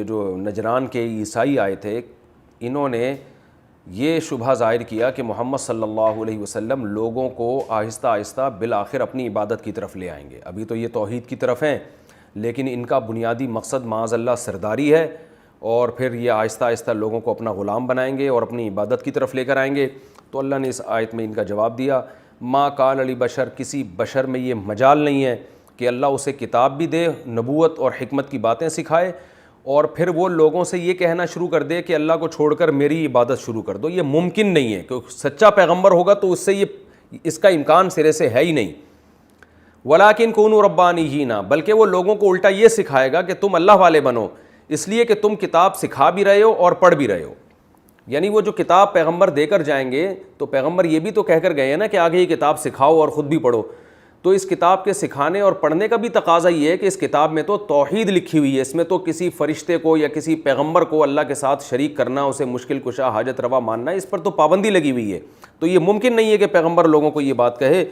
جو نجران کے عیسائی آئے تھے، انہوں نے یہ شبہ ظاہر کیا کہ محمد صلی اللہ علیہ وسلم لوگوں کو آہستہ آہستہ بالآخر اپنی عبادت کی طرف لے آئیں گے۔ ابھی تو یہ توحید کی طرف ہیں لیکن ان کا بنیادی مقصد معاذ اللہ سرداری ہے، اور پھر یہ آہستہ آہستہ لوگوں کو اپنا غلام بنائیں گے اور اپنی عبادت کی طرف لے کر آئیں گے۔ تو اللہ نے اس آیت میں ان کا جواب دیا، ما کان لبشر، کسی بشر میں یہ مجال نہیں ہے کہ اللہ اسے کتاب بھی دے، نبوت اور حکمت کی باتیں سکھائے، اور پھر وہ لوگوں سے یہ کہنا شروع کر دے کہ اللہ کو چھوڑ کر میری عبادت شروع کر دو۔ یہ ممکن نہیں ہے، کہ سچا پیغمبر ہوگا تو اس سے اس کا امکان سرے سے ہے ہی نہیں۔ وَلَٰكِن كُونُوا رَبَّانِيِّينَ، بلکہ وہ لوگوں کو الٹا یہ سکھائے گا کہ تم اللہ والے بنو، اس لیے کہ تم کتاب سکھا بھی رہے ہو اور پڑھ بھی رہے ہو۔ یعنی وہ جو کتاب پیغمبر دے کر جائیں گے تو پیغمبر یہ بھی تو کہہ کر گئے ہیں نا کہ آگے یہ کتاب سکھاؤ اور خود بھی پڑھو، تو اس کتاب کے سکھانے اور پڑھنے کا بھی تقاضا یہ ہے کہ اس کتاب میں تو توحید لکھی ہوئی ہے، اس میں تو کسی فرشتے کو یا کسی پیغمبر کو اللہ کے ساتھ شریک کرنا، اسے مشکل کشا حاجت روا ماننا، اس پر تو پابندی لگی ہوئی ہے۔ تو یہ ممکن نہیں ہے کہ پیغمبر لوگوں کو یہ بات کہے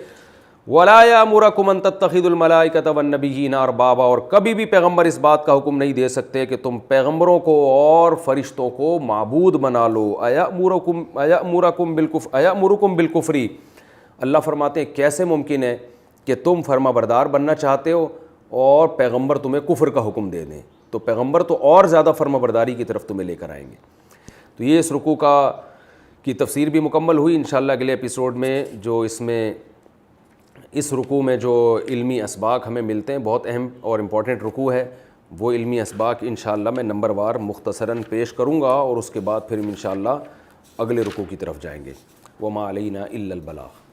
وَلَا يَأْمُرَكُمْ أَن تَتَّخِذُوا الْمَلَائِكَةَ وَالنَّبِيِّينَ أَرْبَابًا، اور کبھی بھی پیغمبر اس بات کا حکم نہیں دے سکتے کہ تم پیغمبروں کو اور فرشتوں کو معبود بنا لو۔ أَيَأْمُرُكُمْ بِالْكُفْرِ، اللہ فرماتے ہیں کیسے ممکن ہے کہ تم فرما بردار بننا چاہتے ہو اور پیغمبر تمہیں کفر کا حکم دے دیں، تو پیغمبر تو اور زیادہ فرما برداری کی طرف تمہیں لے کر آئیں گے۔ تو یہ اس رکوع کی تفسیر بھی مکمل ہوئی۔ انشاءاللہ اگلے ایپیسوڈ میں جو اس رکوع میں جو علمی اسباق ہمیں ملتے ہیں، بہت اہم اور امپورٹنٹ رکوع ہے، وہ علمی اسباق انشاءاللہ میں نمبر وار مختصراً پیش کروں گا، اور اس کے بعد پھر انشاءاللہ اگلے رکوع کی طرف جائیں گے۔ وما علینا الا البلاغ۔